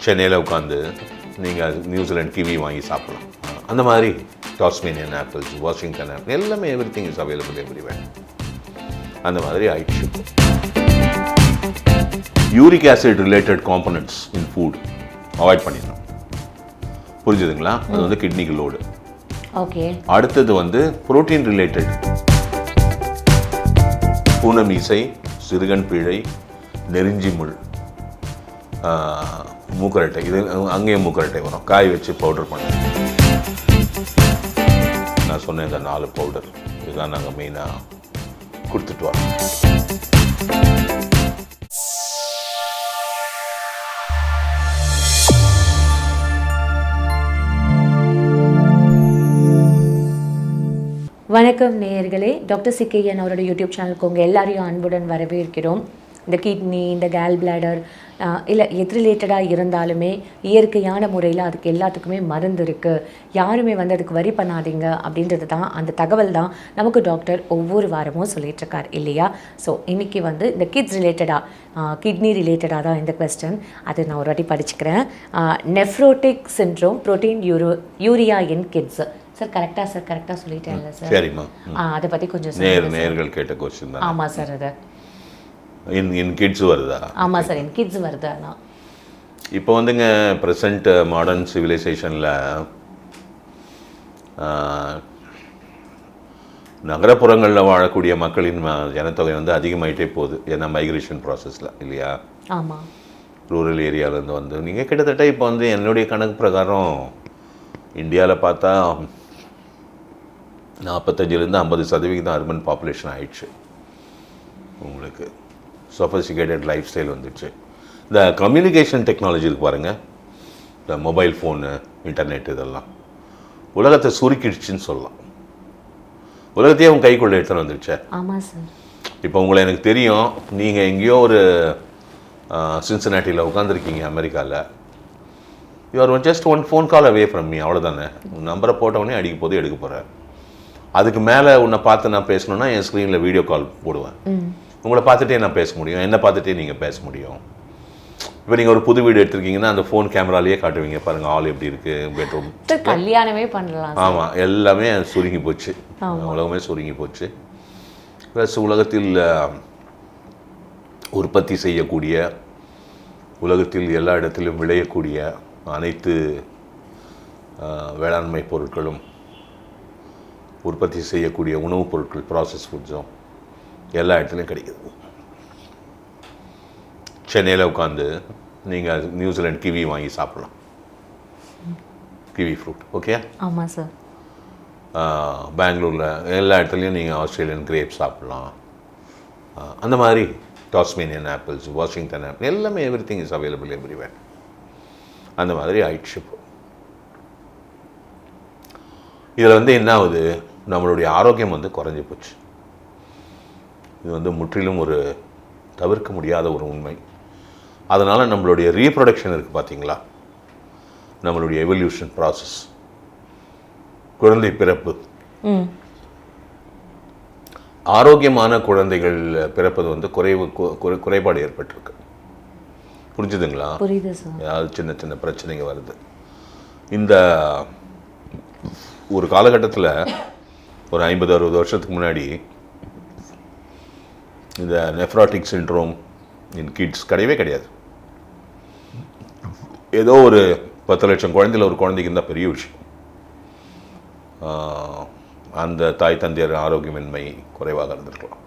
சென்னையில் உட்காந்து நீங்கள் நியூசிலாந்து கிவி வாங்கி சாப்பிடலாம். அந்த மாதிரி டாஸ்மேனியன் ஆப்பிள்ஸ், வாஷிங்டன் ஆப்பிள் எல்லாமே எவ்ரிதிங் இஸ் அவைலபிள் எவ்ரிவேர். அந்த மாதிரி ஆயிடுச்சு. Uric acid related components in food avoid பண்ணிடணும். புரிஞ்சுதுங்களா? அது வந்து கிட்னிக்கு லோடு. ஓகே. அடுத்தது வந்து புரோட்டீன் ரிலேட்டட் பூனமீசை, சிறுகன் பிழை, நெருஞ்சி முள், மூக்கரட்டை. இது அங்கேயும் மூக்கரட்டை வரும். காய் வச்சு பவுடர் பண்ண நான் சொன்னேன் இந்த 4 பவுடர் இதுதான் நாங்கள் மெயினாக கொடுத்துட்டு வரோம். வணக்கம் நேயர்களே, டாக்டர் சிக்கையன் அவரோட யூடியூப் சேனலுக்கு உங்கள் எல்லாரையும் அன்புடன் வரவேற்கிறோம். இந்த கிட்னி, இந்த கேல் பிளாடர் இல்லை எது ரிலேட்டடாக இருந்தாலுமே இயற்கையான முறையில் அதுக்கு எல்லாத்துக்குமே மருந்து இருக்குது. யாருமே வந்து அதுக்கு வரி பண்ணாதீங்க அப்படின்றது தான், அந்த தகவல் தான் நமக்கு டாக்டர் ஒவ்வொரு வாரமும் சொல்லிகிட்ருக்கார் இல்லையா? ஸோ இன்றைக்கி வந்து இந்த கிட்ஸ் ரிலேட்டடாக, கிட்னி ரிலேட்டடாக தான் இந்த கொஸ்டின். அது நான் ஒரு வாட்டி படிச்சுக்கிறேன். Nephrotic syndrome, proteinuria in kids. Sir கரெக்டாக சார்? கரெக்டாக சொல்லிட்டேன்ல சார்? சரிம்மா. அதை பற்றி கொஞ்சம் நேர்கள் கேட்ட கொஸ்டின் தான். ஆமாம் சார். அது இன் கிட்ஸ் வருதா? ஆமாம் சார், இன் கிட்ஸ் வருதா? நான் இப்போ வந்துங்க ப்ரெசண்ட் மாடர்ன் சிவிலைசேஷனில் நகரப்புறங்களில் வாழக்கூடிய மக்களின் ஜனத்தொகை வந்து அதிகமாகிட்டே போகுது. ஏன்னா மைக்ரேஷன் ப்ராசஸில் இல்லையா? ஆமாம். ரூரல் ஏரியாவிலேருந்து வந்து நீங்கள் கிட்டத்தட்ட இப்போ வந்து என்னுடைய கணக்கு பிரகாரம் இந்தியாவில் பார்த்தா 45% 50% அர்பன் பாப்புலேஷன் ஆயிடுச்சு. உங்களுக்கு சொஃபஸ்டிகேட்டட் லைஃப் ஸ்டைல் வந்துடுச்சு. இந்த கம்யூனிகேஷன் டெக்னாலஜி இருக்கு பாருங்கள், இந்த மொபைல் ஃபோனு, இன்டர்நெட், இதெல்லாம் உலகத்தை சுருக்கிடுச்சுன்னு சொல்லலாம். உலகத்தையே அவங்க கைக்குள்ளே எடுத்துகிட்டு வந்துடுச்சு. ஆமாம் சார். இப்போ உங்களை எனக்கு தெரியும், நீங்கள் எங்கேயோ ஒரு சின்சினாட்டியில் உட்காந்துருக்கீங்க அமெரிக்காவில். You are just one phone call away from me. அவ்வளோதானே. நம்பரை போட்டவொடனே அடிக்க போது எடுக்க போகிறேன். அதுக்கு மேலே உன்னை பார்த்து நான் பேசணுன்னா என் ஸ்க்ரீனில் வீடியோ கால் போடுவேன். உங்களை பார்த்துட்டே நான் பேச முடியும், என்னை பார்த்துட்டே நீங்கள் பேச முடியும். இப்போ நீங்கள் ஒரு புது வீடு எடுத்துருக்கீங்கன்னா அந்த ஃபோன் கேமராலேயே காட்டுவீங்க, பாருங்கள் ஆள் எப்படி இருக்குது, பெட்ரூம். கல்யாணமே பண்ணலாம். ஆமாம், எல்லாமே சுருங்கி போச்சு. உலகமே சுருங்கி போச்சு. ப்ளஸ் உலகத்தில் உற்பத்தி செய்யக்கூடிய, உலகத்தில் எல்லா இடத்திலும் விளையக்கூடிய அனைத்து வேளாண்மை பொருட்களும், உற்பத்தி செய்யக்கூடிய உணவுப் பொருட்கள், ப்ராசஸ் ஃபுட்ஸும் எல்லா இடத்துலையும் கிடைக்குது. சென்னையில் உட்காந்து நீங்கள் நியூசிலாந்து கிவி வாங்கி சாப்பிடலாம். Kiwi fruit. ஓகே. ஆமாம் சார். பெங்களூரில் எல்லா இடத்துலையும் நீங்கள் ஆஸ்திரேலியன் கிரேப் சாப்பிட்லாம். அந்த மாதிரி டாஸ்மேனியன் ஆப்பிள்ஸ், வாஷிங்டன் ஆப்பிள் எல்லாமே எவ்ரிதிங் இஸ் அவைலபிள் எவ்ரிவேர். அந்த மாதிரி ஆயிடுச்சு. இப்போ இதில் வந்து என்ன ஆகுது, நம்மளுடைய ஆரோக்கியம் வந்து குறைஞ்சி போச்சு. இது வந்து முற்றிலும் ஒரு தவிர்க்க முடியாத ஒரு உண்மை. அதனால் நம்மளுடைய ரீப்ரொடக்ஷன் இருக்குது பார்த்தீங்களா, நம்மளுடைய எவல்யூஷன் ப்ராசஸ், குழந்தை பிறப்பு, ஆரோக்கியமான குழந்தைகள் பிறப்பது வந்து குறைபாடு ஏற்பட்டிருக்கு. புரிஞ்சுதுங்களா? புரியுது சார். ஏதாவது சின்ன சின்ன பிரச்சனைங்க வருது. இந்த ஒரு காலகட்டத்தில் ஒரு 50-60 வருஷத்துக்கு முன்னாடி இந்த நெஃப்ராட்டிக் சிண்ட்ரோம் இன் கிட்ஸ் கிடையவே கிடையாது. ஏதோ ஒரு 10 லட்சம் குழந்தையில் ஒரு குழந்தைக்கு இருந்தால் பெரிய விஷயம். அந்த தாய் தந்தையர் ஆரோக்கியமின்மை குறைவாக இருந்திருக்கலாம்.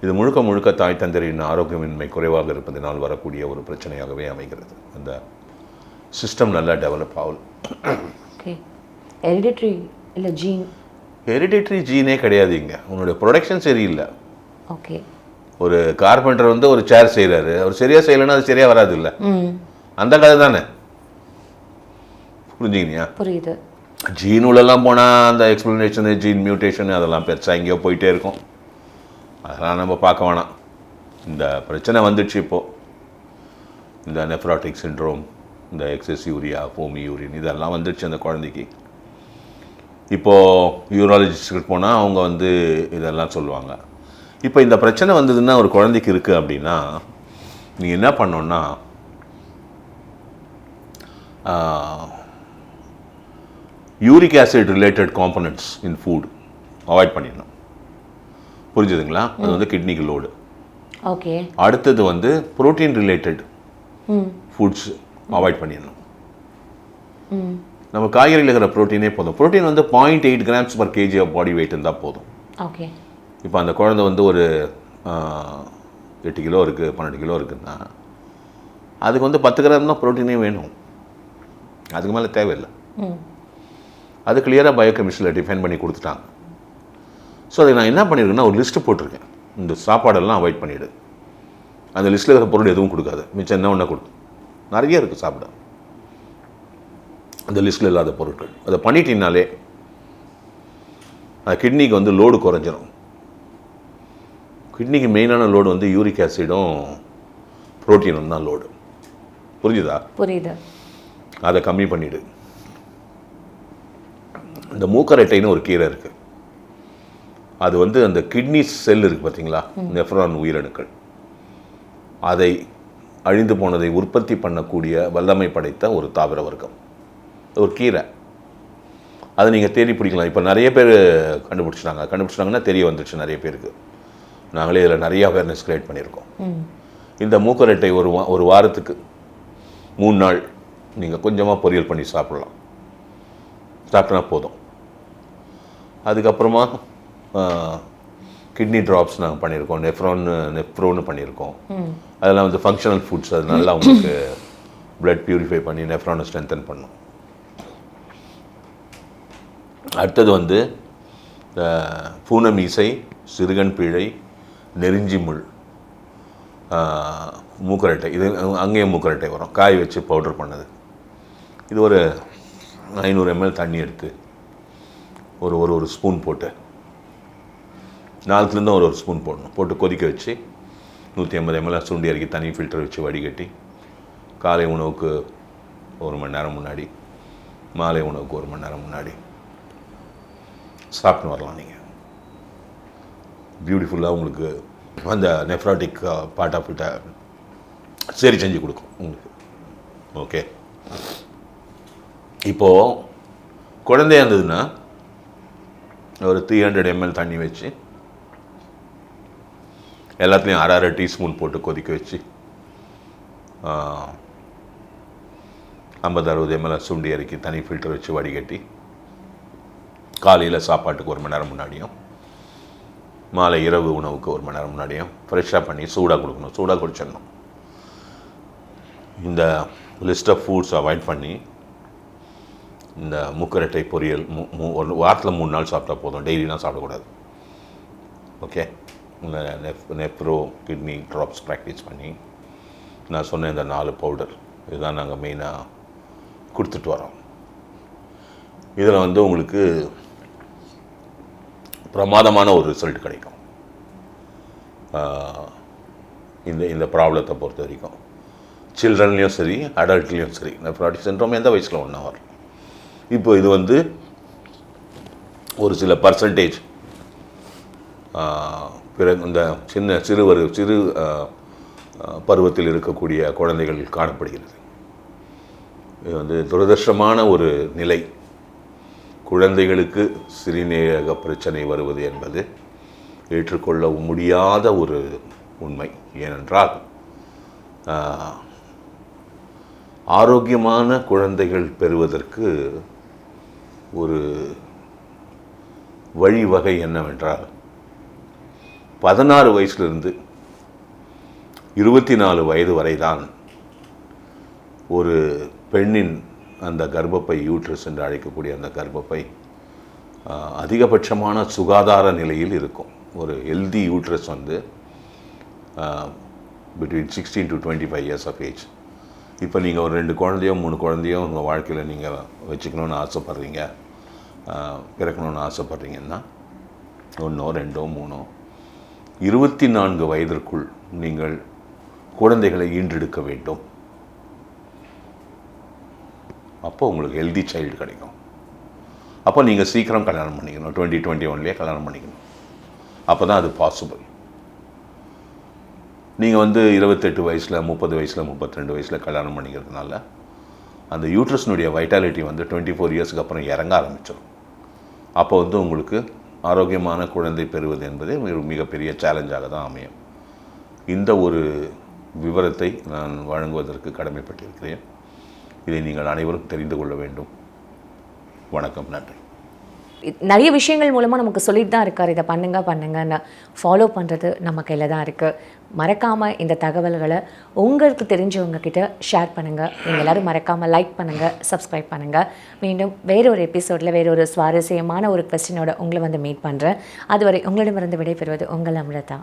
இது முழுக்க முழுக்க தாய் தந்தையரின் ஆரோக்கியமின்மை குறைவாக இருப்பதனால் வரக்கூடிய ஒரு பிரச்சனையாகவே அமைகிறது. அந்த சிஸ்டம் நல்லா டெவலப் ஆகல. ஹெரிடிட்ரி இல்லை ஜீன்? ஹெரிடிட்ரி ஜீனே கிடையாது. இங்கே உன்னுடைய ப்ரொடக்ஷன் சரியில்லை. ஓகே. ஒரு கார்பெண்டர் வந்து ஒரு சேர் செய்கிறாரு, அவர் சரியாக செய்யலைன்னா அது சரியாக வராது. இல்லை, அந்த கதை தானே. புரிஞ்சுக்கினியா? புரியுது. ஜீனுலெல்லாம் போனால் அந்த எக்ஸ்பிளனேஷனு, ஜீன் மியூட்டேஷனு அதெல்லாம் பெருசாக எங்கேயோ போயிட்டே இருக்கும். அதெல்லாம் நம்ம பார்க்க வேணாம். இந்த பிரச்சனை வந்துடுச்சு இப்போது. இந்த நெஃப்ராட்டிக் சிண்ட்ரோம், இந்த எக்ஸஸ் யூரியா, ஃபோமி யூரின் இதெல்லாம் வந்துடுச்சு அந்த குழந்தைக்கு. இப்போது யூராலஜிஸ்ட்டுக்கு போனால் அவங்க வந்து இதெல்லாம் சொல்லுவாங்க. இப்போ இந்த பிரச்சனை வந்ததுன்னா ஒரு குழந்தைக்கு இருக்குது அப்படின்னா நீங்கள் என்ன பண்ணோன்னா, uric acid related components in food avoid பண்ணிடணும். புரிஞ்சுதுங்களா? அது வந்து கிட்னிக்கு லோடு. ஓகே. அடுத்தது வந்து புரோட்டீன் ரிலேட்டட் ஃபுட்ஸ் அவாய்ட் பண்ணிடணும். நம்ம காய்கறியில் இருக்கிற ப்ரோட்டீனே போதும். ப்ரோட்டீன் வந்து 0.8 grams per kg of body weight இருந்தால் போதும். ஓகே. இப்போ அந்த குழந்தை வந்து ஒரு 8 கிலோ இருக்குது, 12 கிலோ இருக்குதுன்னா அதுக்கு வந்து 10 கிராம் தான் ப்ரோட்டீனே வேணும், அதுக்கு மேலே தேவையில்லை. அது கிளியராக பயோகெமிஸ்ட்ரியில் டிஃபைன் பண்ணி கொடுத்துட்டாங்க. ஸோ அதை நான் என்ன பண்ணியிருக்கேன்னா ஒரு லிஸ்ட்டு போட்டிருக்கேன். இந்த சாப்பாடெல்லாம் அவாய்ட் பண்ணிவிடு, அந்த லிஸ்ட்டில் இருக்கிற பொருள் எதுவும் கொடுக்காது, மிச்சம் என்ன ஒன்றா கொடுக்கும். நிறைய இருக்குது சாப்பிட அந்த லிஸ்ட்டில் இல்லாத பொருட்கள். அதை பண்ணிட்டீங்கனாலே கிட்னிக்கு வந்து லோடு குறைஞ்சிரும். கிட்னிக்கு மெயினான லோடு வந்து யூரிக் ஆசிடும் ப்ரோட்டீனும் தான் லோடு. புரிஞ்சுதா? புரியுது. அதை கம்மி பண்ணிவிடு. இந்த மூக்கரட்டைன்னு ஒரு கீரை இருக்குது. அது வந்து அந்த கிட்னி செல் இருக்குது பார்த்தீங்களா, நெஃப்ரான் உயிரணுக்கள், அதை அழிந்து போனதை உற்பத்தி பண்ணக்கூடிய வல்லமை படைத்த ஒரு தாவர வர்க்கம், ஒரு கீரை. அதை நீங்கள் தேடி பிடிக்கலாம். இப்போ நிறைய பேர் கண்டுபிடிச்சிட்டாங்கன்னா தெரிய வந்துடுச்சு நிறைய பேருக்கு. நாங்களே இதில் நிறைய அவேர்னஸ் கிரியேட் பண்ணியிருக்கோம். இந்த மூக்கரட்டை ஒரு வாரத்துக்கு 3 நாள் நீங்கள் கொஞ்சமாக பொரியல் பண்ணி சாப்பிட்டனா போதும். அதுக்கப்புறமா கிட்னி ட்ராப்ஸ் நாங்கள் பண்ணியிருக்கோம், நெஃப்ரோன்னு பண்ணியிருக்கோம். அதெல்லாம் வந்து ஃபங்க்ஷனல் ஃபுட்ஸ். அது நல்லா உங்களுக்கு பிளட் பியூரிஃபை பண்ணி நெஃப்ரானை ஸ்ட்ரென்தன் பண்ணும். அடுத்தது வந்து பூனமீசை, சிறுகன் பிழை, நெருஞ்சி முள், மூக்கரட்டை. இது அங்கேயும் மூக்கரட்டை வரும், காய் வச்சு பவுடர் பண்ணது. இது ஒரு 500 ml தண்ணி எடுத்து ஒரு ஸ்பூன் போட்டு, 4லேருந்து ஒரு ஸ்பூன் போடணும், போட்டு கொதிக்க வச்சு 150 ml சுண்டி இறக்கி தனி ஃபில்டர் வச்சு வடிகட்டி காலை உணவுக்கு 1 மணி நேரம் முன்னாடி, மாலை உணவுக்கு 1 மணி நேரம் முன்னாடி சாப்பிட்டு வரலாம். நீங்கள் பியூட்டிஃபுல்லாக உங்களுக்கு அந்த நெஃப்ராட்டிக் பார்ட் ஆஃப் இட்டை சரி செஞ்சு கொடுக்கும் உங்களுக்கு. ஓகே. இப்போது குழந்தையா இருந்ததுன்னா ஒரு 300 ml தண்ணி வச்சு எல்லாத்துலேயும் அரை டீஸ்பூன் போட்டு கொதிக்க வச்சு 50-60 ml சுண்டி இறக்கி தனி ஃபில்டர் வச்சு வடிகட்டி காலையில் சாப்பாட்டுக்கு 1 மணி நேரம் முன்னாடியும், மாலை இரவு உணவுக்கு 1 மணி நேரம் முன்னாடியும் ஃப்ரெஷ்ஷாக பண்ணி சூடாக கொடுக்கணும். சூடாக குடிச்சிடணும். இந்த லிஸ்ட் ஆஃப் ஃபுட்ஸ் அவாய்ட் பண்ணி இந்த மூக்கரட்டை பொரியல் ஒரு வாரத்தில் 3 நாள் சாப்பிட்டா போதும், டெய்லிலாம் சாப்பிடக்கூடாது. ஓகே. இந்த நெஃப்ரோ கிட்னி ட்ராப்ஸ் ப்ராக்டிஸ் பண்ணி நான் சொன்ன இந்த 4 பவுடர் இதுதான் நாங்கள் மெயினாக கொடுத்துட்டு வரோம். இதில் வந்து உங்களுக்கு பிரமாதமான ஒரு ரிசல்ட் கிடைக்கும். இந்த ப்ராப்ளத்தை பொறுத்த வரைக்கும் சில்ட்ரன்லேயும் சரி அடல்ட்லேயும் சரி நெஃப்ராட்டிக் சிண்ட்ரோம் எந்த வயசில் ஒன்றா வரும். இப்போ இது வந்து ஒரு சில பர்சன்டேஜ் பிறகு இந்த சிறு பருவத்தில் இருக்கக்கூடிய குழந்தைகள் காணப்படுகிறது. இது வந்து துரதிர்ஷ்டமான ஒரு நிலை. குழந்தைகளுக்கு சிறுநீரக பிரச்சனை வருவது என்பது ஏற்றுக்கொள்ள முடியாத ஒரு உண்மை. ஏனென்றால் ஆரோக்கியமான குழந்தைகள் பெறுவதற்கு ஒரு வழிவகை என்னவென்றால் 16 வயசுலேருந்து 24 வயது வரை தான் ஒரு பெண்ணின் அந்த கர்ப்பப்பை, யூட்ரஸ் என்று அழைக்கக்கூடிய அந்த கர்ப்பப்பை அதிகபட்சமான சுகாதார நிலையில் இருக்கும். ஒரு ஹெல்தி யூட்ரஸ் வந்து between 16 to 25 years of age. இப்போ நீங்கள் ஒரு 2 குழந்தையோ 3 குழந்தையோ உங்கள் வாழ்க்கையில் நீங்கள் வச்சுக்கணுன்னு ஆசைப்பட்றீங்க, பிறக்கணுன்னு ஆசைப்பட்றீங்கன்னா 1, 2, 3 24 வயதிற்குள் நீங்கள் குழந்தைகளை ஈன்றெடுக்க வேண்டும். அப்போ உங்களுக்கு ஹெல்தி சைல்டு கிடைக்கும். அப்போ நீங்கள் சீக்கிரம் கல்யாணம் பண்ணிக்கணும், 2021 கல்யாணம் பண்ணிக்கணும். அப்போ தான் அது பாசிபிள். நீங்கள் வந்து 28 வயசில் 30 வயசில் 32 வயசில் கல்யாணம் பண்ணிக்கிறதுனால அந்த யூட்ரஸ்னுடைய வைட்டாலிட்டி வந்து 24 இயர்ஸ்க்கு அப்புறம் இறங்க ஆரம்பிச்சிடும். அப்போ வந்து உங்களுக்கு ஆரோக்கியமான குழந்தை பெறுவது என்பதே ஒரு மிகப்பெரிய சேலஞ்சாக தான் அமையும். இந்த ஒரு விவரத்தை நான் வழங்குவதற்கு கடமைப்பட்டிருக்கிறேன். இதை நீங்கள் அனைவரும் தெரிந்து கொள்ள வேண்டும். வணக்கம், நன்றி. நிறைய விஷயங்கள் மூலமாக நமக்கு சொல்லிட்டு தான் இருக்கார், இதை பண்ணுங்கன்னு. ஃபாலோ பண்ணுறது நம்ம கையில் தான் இருக்குது. மறக்காமல் இந்த தகவல்களை உங்களுக்கு தெரிஞ்சவங்க கிட்ட ஷேர் பண்ணுங்கள். நீங்கள் எல்லோரும் மறக்காமல் லைக் பண்ணுங்கள், சப்ஸ்கிரைப் பண்ணுங்கள். மீண்டும் வேறொரு எபிசோடில் வேறொரு சுவாரஸ்யமான ஒரு கொஸ்டினோட உங்களை வந்து மீட் பண்ணுறேன். அதுவரை உங்களிடமிருந்து விடைபெறுவது உங்கள் அமிர்தா.